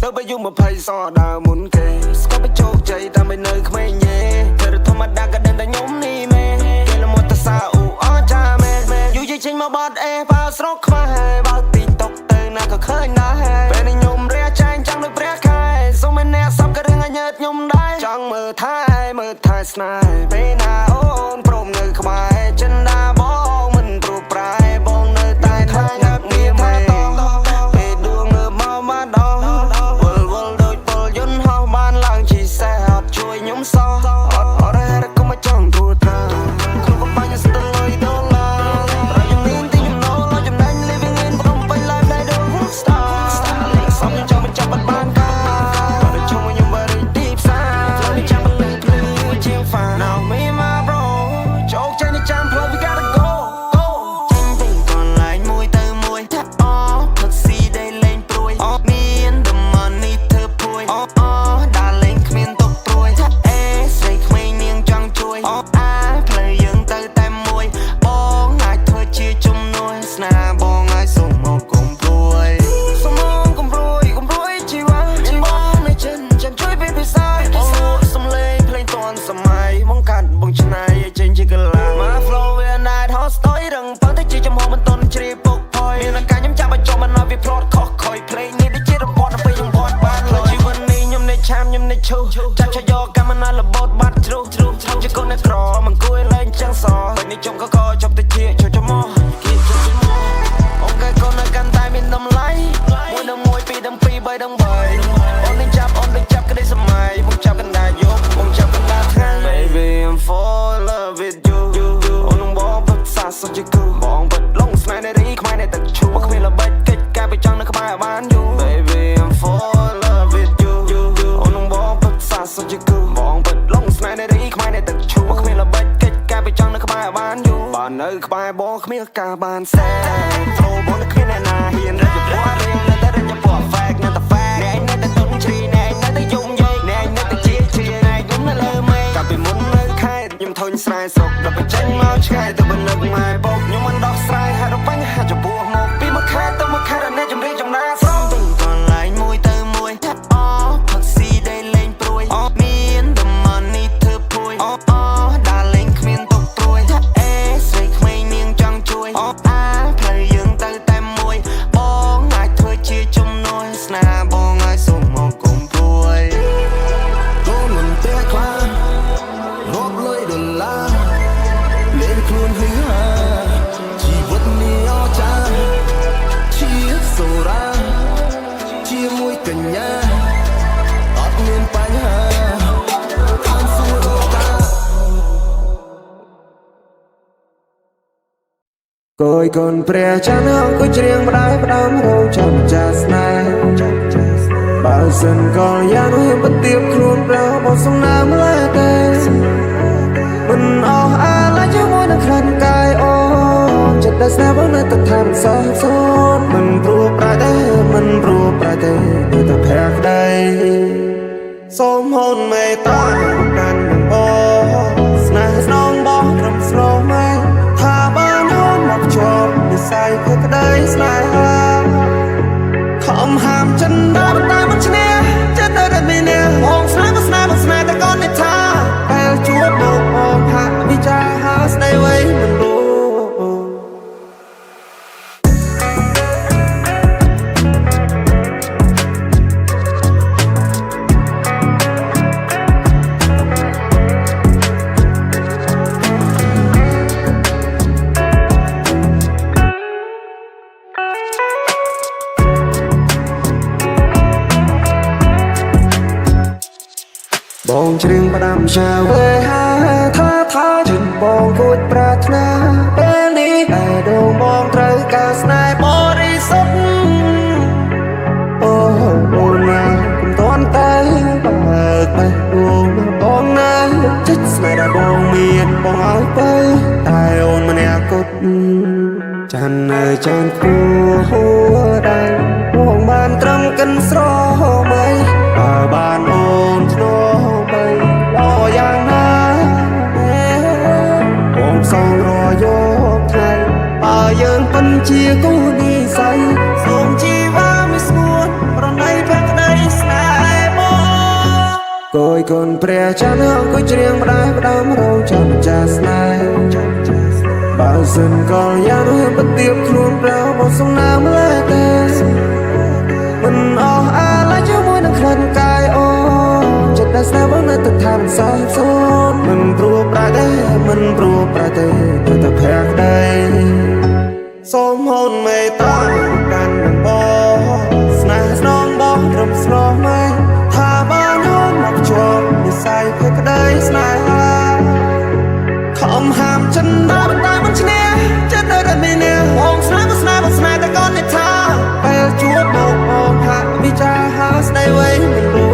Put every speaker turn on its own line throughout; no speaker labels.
ទៅបើយំ20សដើរមុនគេស្គាល់បញ្ជោគជ័យតែមិននៅក្មេងញ៉េធ្វើធម្មតាក៏ដឹងតែខ្ញុំនេះមែនគេលមត់តសាអ៊ូអចាមែនយូរចេញមកបាត់អេបើស្រកខ្វះបើទីតុកទៅណាក៏ឃើញដែរពេលនេះខ្ញុំរះចែងចាំដូចព្រះខែសុំមិនអ្នកសំក៏រឿងឲ្យញើតខ្ញុំដែរចង់មើលថែស្នេហ៍ពេលណាអូនព្រមនៅក្បែរចិនដាបងមិនព្រោះប្រែបងនៅតែថាញ៉ាំងារមែនពេលដួងមើលមកមកដល់វល់ដូចពលយន្តហោះបានឡើងជីសេះអត់ជួយខ្ញុំសោះអត់រ៉េរក៏មកចង់ទួត្រាក្នុងកំបញ្ញស្ទើរ$1រយមានទីខ្ញុំណូលចំណេញ living in ព្រមបី life ដែលដូច star សំចង់មិនចាប់បានការបើជុំខ្ញុំបើរីទីផ្សារខ្ញុំចាំមិនភ្លឺជាង Now me my bro ជោគជ័យនេះចាំផ្លូវ we gotta go ចេញទៅកន្លែងមួយទៅមួយថាអផឹកស៊ីដែលលេងព្រួយមាន the money ធ្វើពួយដើរលេងគ្មានទុកព្រួយថាអេស្រីក្មេងនាងចង់ជួយផ្លូវយើងទៅតែមួយបងអាចធ្វើជាជំនួយស្នាបងឲ្យសុំមកគុំព្រួយសុំមកគុំព្រួយជីវ៉ាបងនៅចិនចាំជួយពេលពិសាសំលេងភ្លេងតនសម័យបងកាត់បងឆ្នៃឲ្យចេញជាកលាមក flow វា night hot story រឹងបើទៅជាចំហមិនតន់ជ្រាបពុកផយមានអាការខ្ញុំចាប់ឲ្យចុះមិនឲ្យវា plot ខុសខុយ play នេះដូចជារបត់ទៅខ្ញុំបត់បានលើជីវិតនេះខ្ញុំនៅឆាមខ្ញុំនៅឈូចាប់ឆយកកម្មណាលបត់បាត់ជ្រុះជាកូនអ្នកក្រមិនគួរលេងចឹងសពេលនេះចំកកជប់ទៅជាចូលមកគេជប់ទៅមកអូនកែកូននៅកាន់តែមានតម្លៃមួយដល់មួយពីរដល់ពីរបីដល់បីអូននឹងចាប់ក្តីសម័យបងចាប់កណ្ដាលយប់បងចាប់កណ្ដាលថ្ងៃ Baby I'm fall in love with you អូននឹងបងពិតសាសុជគូបងពិតលងស្នេហ៍នារីខ្មែរនៅទឹកឈូគ្មានល្បិចកិច្ចការពីចង់នៅក្បែរបានយូរ Baby I'm fall in love with you អូននឹងបងពិតសាសុជគូបងពិតលងស្នេហ៍នារីខ្មែរនៅទឹកឈូគ្មានល្បិចកិច្ចការពីចង់នៅក្បែរបានយូរបាននៅក្បែរបងគ្មានការបានសែ Flow បងនៅគ្មានអ្នកណាហ៊ានរកពណ៌រៀងនៅតែរកពណ៌ fact នៅតែ fact អ្នកនៅតែទុនជ្រីអ្នកនៅតែយំយាយអ្នកនៅតែជាអ្នកខ្ញុំនៅលើមេកាលពីមុននៅខេត្តខ្ញុំធុញស្រែស្រុកដល់បញ្ចេញមកឆ្ងាយទៅបនឹកម៉ែបោកខ្ញុំមិនដោះស្រាយហេតុបញ្ហាចំពោះមកពីមួយខេត្តទៅមួយខេត្តអ្នកជំរាបចំណាស្រងទៅកន្លែងមួយទៅមួយថាផឹកស៊ីដែលលេងព្រួយមាន the money ធ្វើពួយដើរលេងគ្មានទុកព្រួយថាអេស្រីក្មេងនាងចង់ជួយផ្លូវយើងទៅតែមួយបងអាចធ្វើជាជំនួយស្នាបងឲ្យសុំមកគុំព្រួយកូនមិនទេខ្លាចរកលុយដុល្លារលេងខ្លួនហឺហាជីវិតនេះអស្ចារ្យជាសូរ៉ាជាមួយកញ្ញាអត់មានបញ្ហាខាងសួរតាគួយកូនព្រះចានអង្គុយច្រៀងផ្ដាយផ្ដាំរោងចាំចាស្នេហ៍បើសិនកលយ៉ាងនោះមិនទៀបខ្លួនប្រមកសំណាមឡើយទេមិនអស់អាឡ័យជាមួយនឹងក្លិនកាយអូចិត្តតែស្នេហ៍បងនៅតែថាមិនសោះសូនមិនព្រោះប្រែទេនៅតែភ័ក្រក្ដីសូមហូនមេត្តាកាន់នឹងបងស្នេហ៍ស្នងបងត្រឹមស្រស់ម៉ែថាបានហូនមកជាប់និស័យភ័ក្រក្ដីស្នេហាខំហាមចិនដាតែមិនឈ្នះចិត្តនៅតែមានបងស្នេហ៍តែកូននេះថាពេលជួបមកបងហាក់វិចារហាស្ដីអ្វីមិនรู้បងច្រៀងផ្ដាំឆាវេហាថាជិនបងគួចប្រាថ្នាពេលនេះតែដងបងត្រូវការស្នេហ៍បរិសុទ្ធអូណាកុំតន់តែបើកបេះដូងបងណាចិត្តស្នេហ៍ដែលបងមានបងឲ្យទៅតែអូនម្នាក់គត់ចាននៅចានគួរដែរបងបានត្រឹមកិនស្រមៃបើបានអូនធ្នោបីល្អយ៉ាងណាបងសងរយកថ្ងៃបើយើងពិនជាគូនិស័យសូមជីវ៉ាមិនស្ងួនប្រណីភក្តី កូនព្រះចាស់អង្គុយច្រៀងម្ដាយផ្ដាំរោងចាំម្ចាស់ស្នេហ៍បើសិនក៏យ៉ាងហ៊ានបទៀបខ្លួនប្រៅមកសំណាមលែតែមិនអស់អាឡ័យជាមួយនឹងក្លិនកាយអូចិត្តដែលស្នេហ៍បងនៅទឹកថាមិនសោះសូនមិនព្រោះប្រាទេមិនព្រោះប្រាទេទៅតែភក្តីសូមហូនមេត្តាកាន់នឹងបងស្នេហ៍ស្នងបងរំស្រស់ម៉ែថាបានហូនមកជាប់និស័យភក្តីស្នេហាខំហាមចិនដល់តែមិនឈ្នះចិត្តនៅតែមានបងស្នេហ៍ស្នេហ៍ស្នេហ៍តែគាត់និយាយពេលជួបមកបងហាក់វិចារហាស្ដីវិញមិនรู้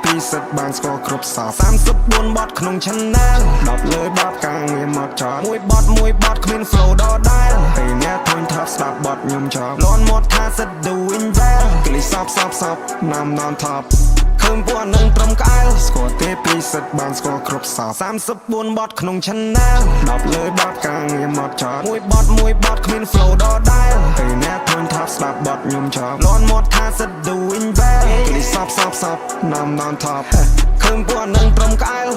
ពីសិតបានស្គាល់គ្រប់សព34បទក្នុង channel 10លើ10ការងារមកចត់មួយបទគ្មាន flow ដដែលពេលអ្នកធុញថប់ស្ដាប់បទខ្ញុំចប់លន់មាត់ថាសិត doing well គ្លីសពណាំ non top ឃើញពួកនឹងត្រឹមក្អែលស្គាល់ទេពីសិតបានស្គាល់គ្រប់សព34បទក្នុង channel 10លើ10ការងារមកចត់មួយបទគ្មាន flow ដដែលពេលអ្នកធុញថប់ស្ដាប់បទខ្ញុំចប់លន់មាត់ថាសិត doing well គ្លីសពណាំ non top ឃើញពួកនឹងត្រឹមក្អែល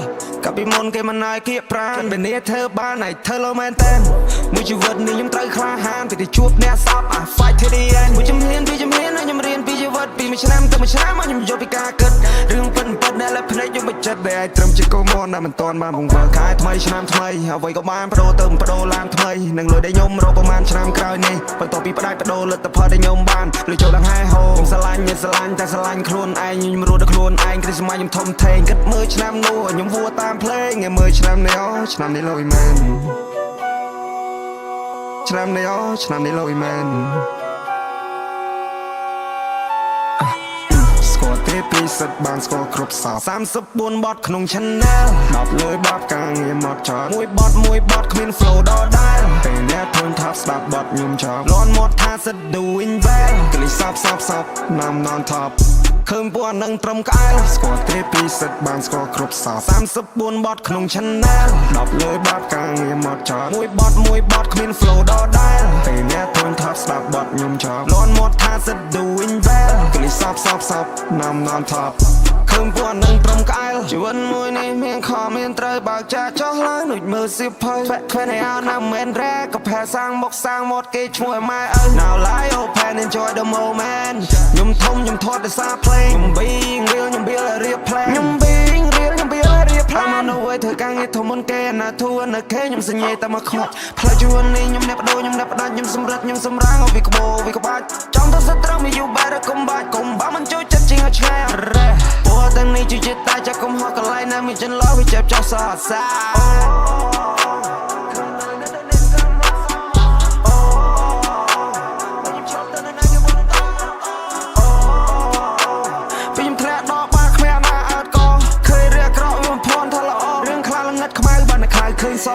កាពីមុនគេមិនឲ្យគៀកប្រានពេលនេះធ្វើបានឲ្យធ្វើលើមែនតើមួយជីវិតនេះខ្ញុំត្រូវក្លាហានពីជួបអ្នកសព fight to the end មួយជំហានខ្ញុំរៀនពីជីវិតពីមួយឆ្នាំទៅមួយឆ្នាំមកខ្ញុំយកពីការគិតរឿងពិតដែលលើភ្នែកខ្ញុំបញ្ចិតដែលឲ្យត្រឹមជាកុំមន់ដែលមិនទាន់បានបង្វិលខែថ្មីឆ្នាំថ្មីអ្វីក៏បានបដូរទៅបដូរឡើងថ្មីនឹងលុយដែលខ្ញុំរកប្រហែលឆ្នាំក្រោយនេះបន្ទាប់ពីផ្ដាច់បដូរលទ្ធផលដែលខ្ញុំបានលុយចូលដល់ហែហោខ្ញុំស្រឡាញ់តែស្រឡាញ់ខ្លួនឯងខ្ញុំរស់ដល់ខ្លួនឯងគ្រីស្មាខ្ញុំធំធេងគិតមើលឆ្នាំនោះខ្ញុំវួរតាមភ្លេងឲ្យមើលឆ្នាំនេះឆ្នាំនេះលុយមែនឆ្នាំនេះលុយមែនស្គាល់ទេពីសិតបានស្គាល់គ្រប់សព34បទក្នុង channel 10លើ10ការងារមកចត់មួយបទគ្មាន flow ដដែលពេលអ្នកធុញថប់ស្ដាប់បទខ្ញុំចប់លន់មាត់ថាសិត doing well គ្លីសពណាំ non top ឃើញពួកនឹងត្រឹមក្អែលស្គាល់ទេពីសិតបានស្គាល់គ្រប់សព34បទក្នុង channel 10លើ10ការងារមកចត់មួយបទគ្មាន flow ដដែលពេលអ្នកធុញថប់ស្ដាប់បទខ្ញុំចប់លន់មាត់ថាសិត doing well គ្លីសពណាំ non top ឃើញពួកនឹងត្រឹមក្អែលជីវិតមួយនេះមានខមានត្រូវបើកចាចោះឡើងដូចមើលសៀវភៅខ្វែនេះអោណាមែនរ៉ែក៏ផែសាំងមុខសាំងមាត់គេឈ្មោះម៉ែឪ Now lie open enjoy the moment ខ្ញុំធំខ្ញុំធាត់ដោយសារភ្លេងខ្ញុំប៊ីងរៀលខ្ញុំបៀលរៀបផ្លែខ្ញុំប៊ីងរៀលខ្ញុំបៀលរៀបផ្លែមកនៅវិញធ្វើការងារធំមុនគេណាធូរនៅគេខ្ញុំសញ្ញេតែមកខ្វាច់ផ្លែជួននេះខ្ញុំអ្នកបដូរខ្ញុំអ្នកផ្ដាច់ខ្ញុំសម្រិតខ្ញុំសម្រាំងឲ្យវាក្បោវាក្បាច់ចង់ទៅសិតត្រូវមាន you better come back កុំបាមិនចូលចិត្តជាងឲ្យឆ្ងាយរ៉េពួកទាំងនេះជួយចិត្តតែចាក់កុំហោះកន្លែងណាមានចិនឡោវាចាប់ចោលសោះសាឃើញស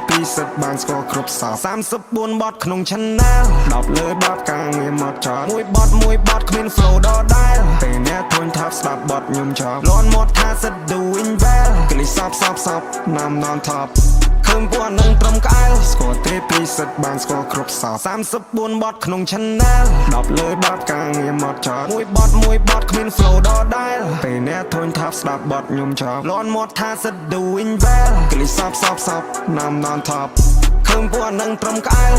ពីសិតបានស្គាល់គ្រប់សព34បទក្នុង channel 10លើ10ការងារមកចត់មួយបទគ្មាន flow ដដែលពេលអ្នកធុញថប់ស្ដាប់បទខ្ញុំចប់លន់មាត់ថាសិត doing well គ្លីសពណាំ non top ឃើញពួកនឹងត្រឹមក្អែលស្គាល់ទេពីសិតបានស្គាល់គ្រប់សព34បទក្នុង channel 10លើ10ការងារមកចត់មួយបទគ្មាន flow ដដែលពេលអ្នកធុញថប់ស្ដាប់បទខ្ញុំចប់លន់មាត់ថាសិត doing well គ្លីសពណាំ non top ឃើញពួកនឹងត្រឹមក្អែល